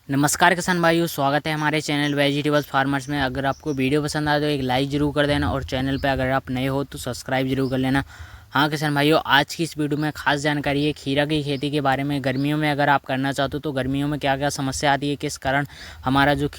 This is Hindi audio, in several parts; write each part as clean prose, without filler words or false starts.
नमस्कार किसान भाइयों, स्वागत है हमारे चैनल वेजिटेबल्स फार्मर्स में। अगर आपको वीडियो पसंद आए तो एक लाइक ज़रूर कर देना और चैनल पे अगर आप नए हो तो सब्सक्राइब जरूर कर लेना। हाँ किसान भाइयों, आज की इस वीडियो में खास जानकारी है खीरा की खेती के बारे में। गर्मियों में अगर आप करना चाहते हो तो गर्मियों में क्या क्या समस्या आती है, किस कारण हमारा जो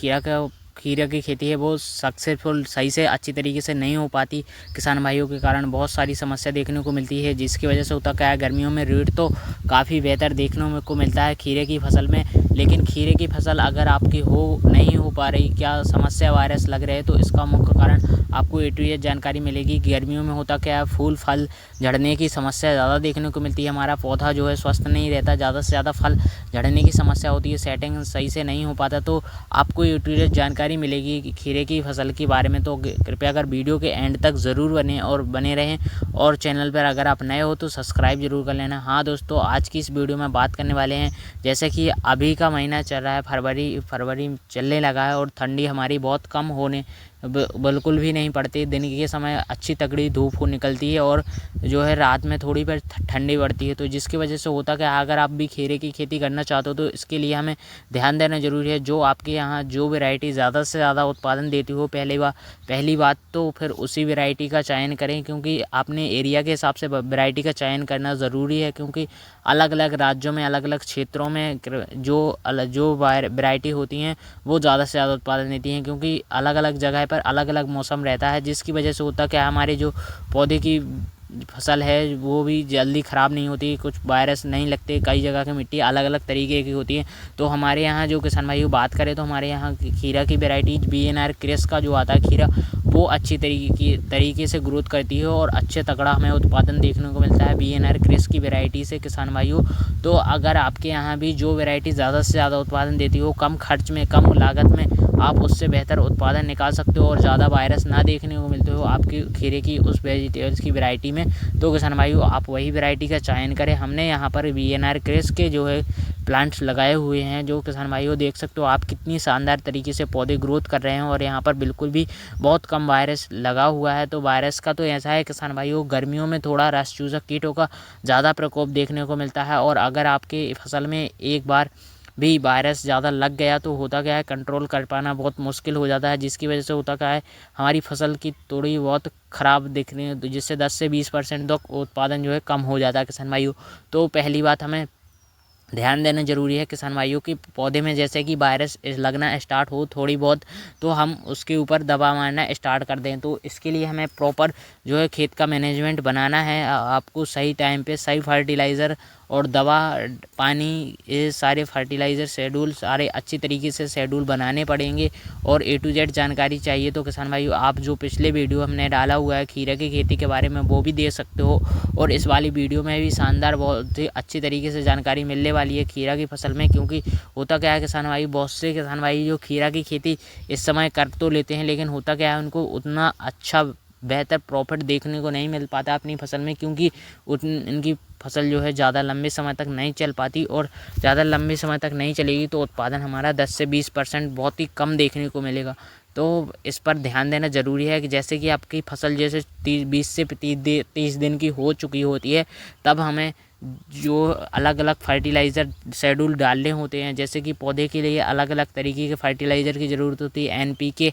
खीरा की खेती है वो सक्सेसफुल सही से अच्छी तरीके से नहीं हो पाती किसान भाइयों के कारण बहुत सारी समस्या देखने को मिलती है, जिसकी वजह से होता क्या है, गर्मियों में रेट तो काफ़ी बेहतर देखने को मिलता है खीरे की फसल में। लेकिन खीरे की फसल अगर आपकी नहीं हो पा रही, क्या समस्या वायरस लग रहे हैं, तो इसका मुख्य कारण आपको ए टू जेड जानकारी मिलेगी। गर्मियों में होता क्या है, फूल फल झड़ने की समस्या ज़्यादा देखने को मिलती है। हमारा पौधा जो है स्वस्थ नहीं रहता, ज़्यादा से ज़्यादा फल झड़ने की समस्या होती है, सेटिंग सही से नहीं हो पाता। तो आपको ए टू जेड जानकारी मिलेगी कि खीरे की फसल के बारे में। तो कृपया अगर वीडियो के एंड तक ज़रूर बने रहें और चैनल पर अगर आप नए हो तो सब्सक्राइब जरूर कर लेना। हाँ दोस्तों, आज की इस वीडियो में बात करने वाले हैं, जैसे कि अभी का महीना चल रहा है, फरवरी चलने लगा है और ठंडी हमारी बहुत कम होने बिल्कुल भी नहीं पड़ती। दिन के समय अच्छी तगड़ी धूप को निकलती है और जो है रात में थोड़ी पर ठंडी बढ़ती है। तो जिसकी वजह से होता क्या, अगर आप भी खीरे की खेती करना चाहते हो तो इसके लिए हमें ध्यान देना ज़रूरी है। जो आपके यहाँ जो वैरायटी ज़्यादा से ज़्यादा उत्पादन देती हो, पहली बात तो फिर उसी वैरायटी का चयन करें, क्योंकि आपने एरिया के हिसाब से वैरायटी का चयन करना ज़रूरी है। क्योंकि अलग अलग राज्यों में, अलग अलग क्षेत्रों में जो वैरायटी होती हैं वो ज़्यादा से ज़्यादा उत्पादन देती हैं, क्योंकि अलग अलग जगह पर अलग अलग मौसम रहता है। जिसकी वजह से होता क्या है, हमारे जो पौधे की फसल है वो भी जल्दी ख़राब नहीं होती, कुछ वायरस नहीं लगते। कई जगह की मिट्टी अलग अलग तरीके की होती है। तो हमारे यहाँ जो किसान भाइयों बात करें तो हमारे यहाँ खीरा की वैरायटी BNR क्रेस का जो आता है खीरा, वो अच्छी तरीके से ग्रोथ करती है और अच्छे तगड़ा हमें उत्पादन देखने को मिलता है BNR क्रेस की वैरायटी से किसान भाइयों। तो अगर आपके यहाँ भी जो वैरायटी ज़्यादा से ज़्यादा उत्पादन देती हो, कम खर्च में कम लागत में आप उससे बेहतर उत्पादन निकाल सकते हो और ज़्यादा वायरस ना देखने को मिलते हो आपकी खीरे की उस वेजिटेबल्स की वैरायटी में, तो किसान भाइयों आप वही वैरायटी का चयन करें। हमने यहाँ पर BNR क्रेस के जो है प्लांट्स लगाए हुए हैं, जो किसान भाइयों देख सकते हो आप कितनी शानदार तरीके से पौधे ग्रोथ कर रहे हैं और यहाँ पर बिल्कुल भी बहुत कम वायरस लगा हुआ है। तो वायरस का तो ऐसा है किसान भाइयों, गर्मियों में थोड़ा रस चूसक कीटों का ज़्यादा प्रकोप देखने को मिलता है और अगर आपके फसल में एक बार भी वायरस ज़्यादा लग गया तो होता क्या है, कंट्रोल कर पाना बहुत मुश्किल हो जाता है। जिसकी वजह से होता क्या है, हमारी फसल की थोड़ी बहुत ख़राब दिख रही है, जिससे 10 से 20% तक उत्पादन जो है कम हो जाता है किसान भाइयों। तो पहली बात हमें ध्यान देना ज़रूरी है किसान भाइयों की, पौधे में जैसे कि वायरस लगना स्टार्ट हो थोड़ी बहुत तो हम उसके ऊपर दवा मारना स्टार्ट कर दें। तो इसके लिए हमें प्रॉपर जो है खेत का मैनेजमेंट बनाना है। आपको सही टाइम पे सही फर्टिलाइज़र और दवा, पानी, ये सारे फर्टिलाइज़र शेड्यूल सारे अच्छी तरीके से शेड्यूल बनाने पड़ेंगे और A to Z जानकारी चाहिए तो किसान भाइयों आप जो पिछले वीडियो हमने डाला हुआ है खीरा की खेती के बारे में वो भी दे सकते हो। और इस वाली वीडियो में भी शानदार बहुत ही अच्छी तरीके से जानकारी मिलने वाली है खीरा की फसल में। क्योंकि होता क्या है किसान भाई, बहुत से किसान भाई जो खीरा की खेती इस समय कर तो लेते हैं, लेकिन होता क्या है उनको उतना अच्छा बेहतर प्रॉफिट देखने को नहीं मिल पाता अपनी फसल में, क्योंकि इनकी फसल जो है ज़्यादा लंबे समय तक नहीं चल पाती और ज़्यादा लंबे समय तक नहीं चलेगी तो उत्पादन हमारा 10 से 20% बहुत ही कम देखने को मिलेगा। तो इस पर ध्यान देना ज़रूरी है कि जैसे कि आपकी फसल जैसे 20 से 30 दिन की हो चुकी होती है, तब हमें जो अलग अलग फर्टिलाइज़र शेड्यूल डालने होते हैं। जैसे कि पौधे के लिए अलग अलग तरीके के फर्टिलाइज़र की ज़रूरत होती है, NPK,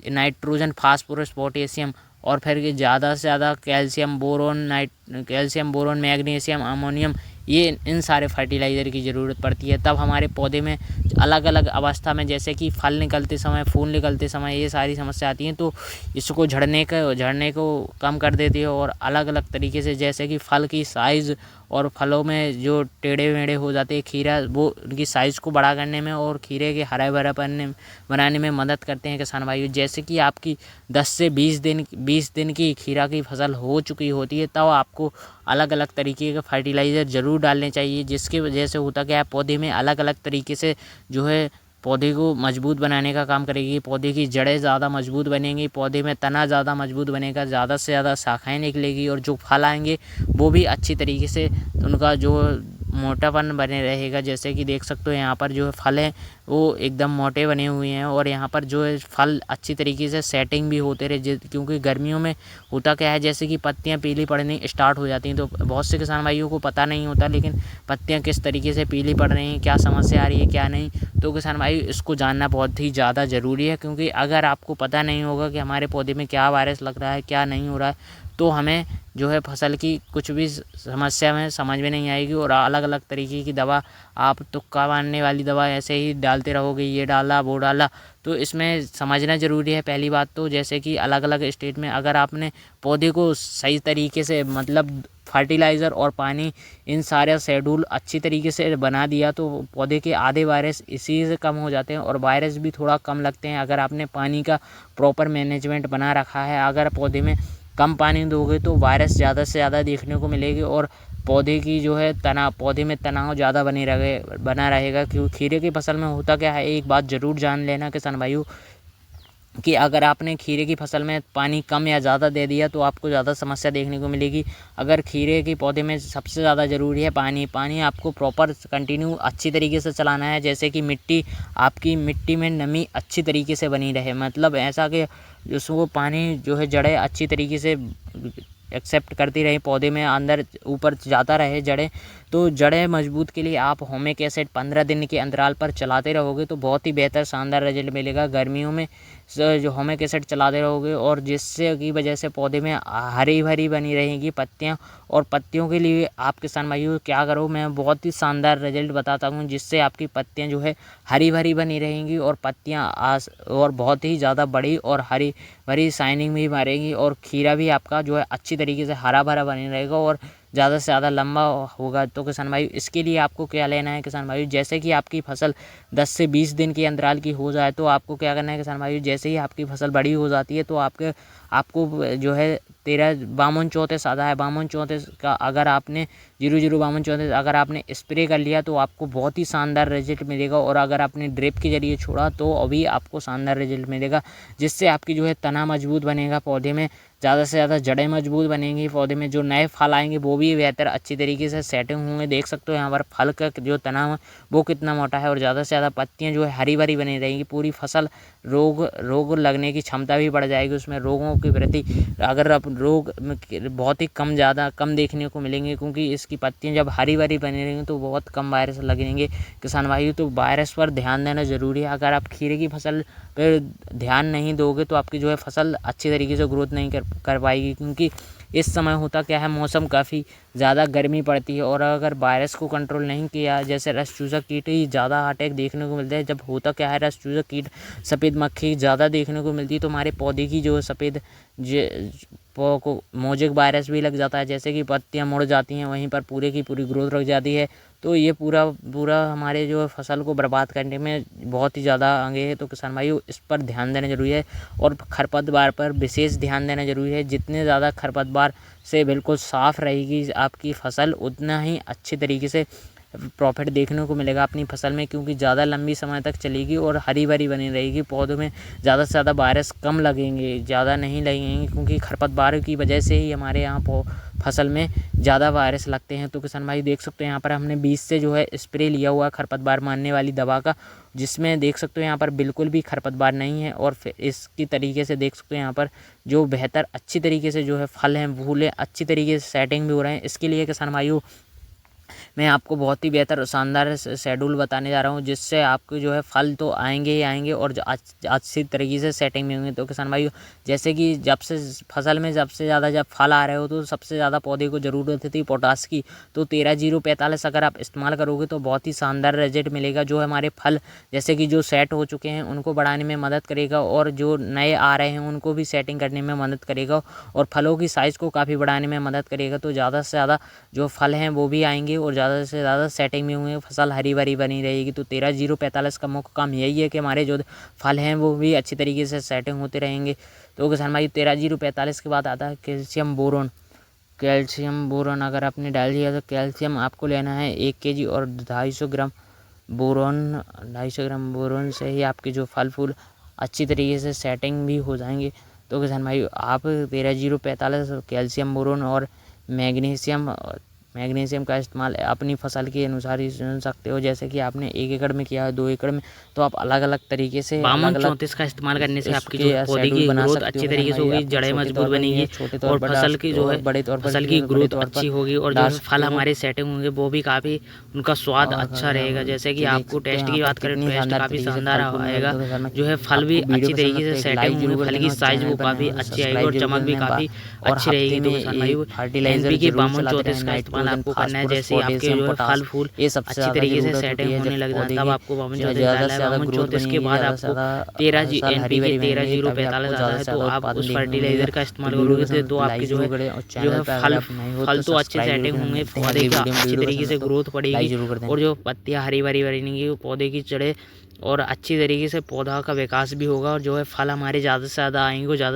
नाइट्रोजन, फास्फोरस, पोटेशियम और फिर ज़्यादा से ज़्यादा कैल्शियम, बोरोन, मैग्नीशियम, अमोनियम, ये इन सारे फर्टिलाइज़र की ज़रूरत पड़ती है। तब हमारे पौधे में अलग अलग अवस्था में जैसे कि फल निकलते समय, फूल निकलते समय ये सारी समस्या आती हैं, तो इसको झड़ने को कम कर देती है। और अलग अलग तरीके से जैसे कि फल की साइज़ और फलों में जो टेढ़े मेढ़े हो जाते हैं खीरा, वो उनकी साइज़ को बड़ा करने में और खीरे के हरा भरा बनाने में मदद करते हैं किसान भाइयों। जैसे कि आपकी 10 से 20 दिन की खीरा की फसल हो चुकी होती है, तब आपको अलग अलग तरीके के फर्टिलाइज़र ज़रूर डालने चाहिए। जिसकी वजह से होता क्या है, पौधे में अलग अलग तरीके से जो है पौधे को मजबूत बनाने का काम करेगी। पौधे की जड़ें ज़्यादा मजबूत बनेंगी, पौधे में तना ज़्यादा मजबूत बनेगा, ज़्यादा से ज़्यादा शाखाएँ निकलेगी और जो फल आएंगे वो भी अच्छी तरीके से उनका जो मोटापन बने रहेगा। जैसे कि देख सकते हो यहाँ पर जो है फल है वो एकदम मोटे बने हुए हैं और यहाँ पर जो है फल अच्छी तरीके से सेटिंग भी होते रहे, क्योंकि गर्मियों में होता क्या है, जैसे कि पत्तियाँ पीली पड़नी स्टार्ट हो जाती हैं। तो बहुत से किसान भाइयों को पता नहीं होता लेकिन पत्तियाँ किस तरीके से पीली पड़ रही हैं, क्या समस्या आ रही है क्या नहीं। तो किसान भाई इसको जानना बहुत ही ज़्यादा ज़रूरी है, क्योंकि अगर आपको पता नहीं होगा कि हमारे पौधे में क्या वायरस लग रहा है क्या नहीं हो रहा है, तो हमें जो है फसल की कुछ भी समस्या में समझ में नहीं आएगी और अलग अलग तरीके की दवा, आप तुक्का मारने वाली दवा ऐसे ही डालते रहोगे, ये डाला वो डाला। तो इसमें समझना ज़रूरी है पहली बात तो, जैसे कि अलग अलग स्टेट में अगर आपने पौधे को सही तरीके से मतलब फर्टिलाइज़र और पानी इन सारे शेड्यूल अच्छी तरीके से बना दिया तो पौधे के आधे वायरस इसी से कम हो जाते हैं और वायरस भी थोड़ा कम लगते हैं। अगर आपने पानी का प्रॉपर मैनेजमेंट बना रखा है, अगर पौधे में कम पानी दोगे तो वायरस ज़्यादा से ज़्यादा देखने को मिलेगी और पौधे की जो है पौधे में तनाव ज़्यादा बना रहेगा। क्योंकि खीरे की फसल में होता क्या है, एक बात ज़रूर जान लेना किसान भाइयों, कि अगर आपने खीरे की फसल में पानी कम या ज़्यादा दे दिया तो आपको ज़्यादा समस्या देखने को मिलेगी। अगर खीरे के पौधे में सबसे ज़्यादा ज़रूरी है पानी आपको प्रॉपर कंटिन्यू अच्छी तरीके से चलाना है। जैसे कि आपकी मिट्टी में नमी अच्छी तरीके से बनी रहे, मतलब ऐसा कि उसको पानी जो है जड़ें अच्छी तरीके से एक्सेप्ट करती रहे, पौधे में अंदर ऊपर जाता रहे जड़ें। तो जड़ें मजबूत के लिए आप ह्यूमिक एसिड 15 दिन के अंतराल पर चलाते रहोगे तो बहुत ही बेहतर शानदार रिजल्ट मिलेगा। गर्मियों में जो ह्यूमिक एसिड चलाते रहोगे और जिससे की वजह से पौधे में हरी भरी बनी रहेंगी पत्तियां, और पत्तियों के लिए आप किसान भाइयों क्या करो, मैं बहुत ही शानदार रिजल्ट बताता हूँ जिससे आपकी पत्तियां जो है हरी भरी बनी रहेंगी और पत्तियां और बहुत ही ज़्यादा बड़ी और हरी भरी शाइनिंग भी मारेंगी और खीरा भी आपका जो है अच्छी तरीके से हरा भरा बने रहेगा और ज़्यादा से ज़्यादा लंबा होगा। तो किसान भाई इसके लिए आपको क्या लेना है किसान भाई, जैसे कि आपकी फसल 10 से 20 दिन के अंतराल की हो जाए तो आपको क्या करना है किसान भाई, जैसे ही आपकी फसल बड़ी हो जाती है तो आपको जो है 52-34 आता है, 52-34 का अगर आपने 00-52-34 अगर आपने स्प्रे कर लिया तो आपको बहुत ही शानदार रिजल्ट मिलेगा। और अगर आपने ड्रिप के जरिए छोड़ा तो अभी आपको शानदार रिजल्ट मिलेगा, जिससे आपकी जो है तना मजबूत बनेगा, पौधे में ज़्यादा से ज़्यादा जड़ें मजबूत बनेंगी, पौधे में जो नए फल आएंगे वो भी बेहतर अच्छी तरीके से सेटिंग होंगे। देख सकते हो यहाँ पर फल का जो तना है वो कितना मोटा है और ज़्यादा से ज़्यादा पत्तियाँ जो है हरी भरी बनी रहेंगी। पूरी फसल रोग लगने की क्षमता भी बढ़ जाएगी, उसमें रोगों के प्रति अगर आप रोग बहुत ही कम देखने को मिलेंगे, क्योंकि इसकी पत्तियाँ जब हरी भरी बनी रहेंगी तो बहुत कम वायरस लगेंगे किसान भाइयों। तो वायरस पर ध्यान देना ज़रूरी है। अगर आप खीरे की फसल पर ध्यान नहीं दोगे तो आपकी जो है फसल अच्छी तरीके से ग्रोथ नहीं कर पाएगी, क्योंकि इस समय होता क्या है, मौसम काफ़ी ज़्यादा गर्मी पड़ती है और अगर वायरस को कंट्रोल नहीं किया, जैसे रस चूसक कीट ही ज़्यादा अटैक देखने को मिलते हैं। जब होता क्या है, रस चूसक कीट सफ़ेद मक्खी ज़्यादा देखने को मिलती है तो हमारे पौधे की जो सफ़ेद को मोजेक वायरस भी लग जाता है, जैसे कि पत्तियां मुड़ जाती हैं, वहीं पर पूरे की पूरी ग्रोथ रुक जाती है। तो ये पूरा हमारे जो फसल को बर्बाद करने में बहुत ही ज़्यादा आगे है। तो किसान भाइयों इस पर ध्यान देना जरूरी है और खरपतवार पर विशेष ध्यान देना जरूरी है। जितने ज़्यादा खरपतवार से बिल्कुल साफ़ रहेगी आपकी फसल, उतना ही अच्छे तरीके से प्रॉफिट देखने को मिलेगा अपनी फसल में, क्योंकि ज़्यादा लंबी समय तक चलेगी और हरी भरी बनी रहेगी। पौधों में ज़्यादा से ज़्यादा वायरस कम लगेंगे, ज़्यादा नहीं लगेंगे, क्योंकि खरपतवार की वजह से ही हमारे यहाँ फसल में ज़्यादा वायरस लगते हैं। तो किसान भाई देख सकते हो यहाँ पर हमने बीज से जो है स्प्रे लिया हुआ खरपतवार मारने वाली दवा का, जिसमें देख सकते हो यहाँ पर बिल्कुल भी खरपतवार नहीं है। और फिर इसकी तरीके से देख सकते हो यहाँ पर जो बेहतर अच्छी तरीके से जो है फल हैं फूल अच्छी तरीके से सेटिंग भी हो रहे हैं। इसके लिए किसान भाइयों मैं आपको बहुत ही बेहतर और शानदार शेड्यूल बताने जा रहा हूँ, जिससे आपको जो है फल तो आएंगे ही आएंगे और अच्छी तरीके से सेटिंग में होंगे। तो किसान भाइयों जैसे कि जब से फसल में सबसे ज़्यादा जब फल आ रहे हो तो सबसे ज़्यादा पौधे को ज़रूरत थी पोटास की, तो 13-0-45 अगर आप इस्तेमाल करोगे तो बहुत ही शानदार रिजल्ट मिलेगा। जो हमारे फल जैसे कि जो सेट हो चुके हैं उनको बढ़ाने में मदद करेगा और जो नए आ रहे हैं उनको भी सेटिंग करने में मदद करेगा और फलों की साइज़ को काफ़ी बढ़ाने में मदद करेगा। तो ज़्यादा से ज़्यादा जो फल हैं वो भी आएंगे और ज़्यादा से ज़्यादा सेटिंग में होंगे, फसल हरी भरी बनी रहेगी। तो 13-0-45 का मुख्य काम यही है कि हमारे जो फल हैं वो भी अच्छी तरीके से सेटिंग होते रहेंगे। तो किसान भाई 13-0-45 के बाद आता है कैल्शियम बोरोन। कैल्शियम बोरोन अगर आपने डाल दिया तो कैल्शियम आपको लेना है 1 kg और 250 ग्राम बोरोन। 250 ग्राम बोरोन से ही आपके जो फल फूल अच्छी तरीके से सेटिंग भी हो जाएंगे। तो किसान भाई आप 13-0-45 कैल्शियम बोरोन और मैग्नीशियम मैग्नीशियम का इस्तेमाल अपनी फसल के अनुसार ही चुन सकते हो। जैसे कि आपने 1 एकड़ में किया है, 2 एकड़ में, तो आप अलग अलग तरीके से बामन 34 का इस्तेमाल करने से आपकी जो है पौधे की ग्रोथ अच्छी तरीके से होगी, जड़ें मजबूत बनेगी और फसल की जो है फसल की ग्रोथ अच्छी होगी और जो फल हमारे सेटिंग होंगे वो भी काफ़ी उनका स्वाद अच्छा रहेगा। जैसे कि आपको टेस्ट की बात करें, टेस्ट काफ़ी शानदार आएगा, जो है फल भी अच्छी तरीके से सेटिंग होंगे, फल की साइज वो काफ़ी अच्छी आएगी और चमक भी काफ़ी अच्छी रहेगी। तो किसान भाइयों NPK बामन 34 का इस्तेमाल आपको करना है। जैसे आपके जो है फल फूल अच्छी तरीके से सेटिंग होने लग जाए तब आपको बामन 34 डालना है। बामन 34 के बाद आपको 13 13-0-45 आता है, तो आप उस फर्टिलाइजर का इस्तेमाल करोगे तो आपकी जो है फल तो अच्छे सेटिंग होंगे, पौधे की अच्छी तरीके से ग्रोथ पड़ेगी और जो पत्तियाँ हरी भरी बनेंगी, पौधे की जड़ें और अच्छी तरीके से पौधा का विकास भी होगा और जो है फल हमारे ज़्यादा से ज़्यादा आएंगे, ज़्यादा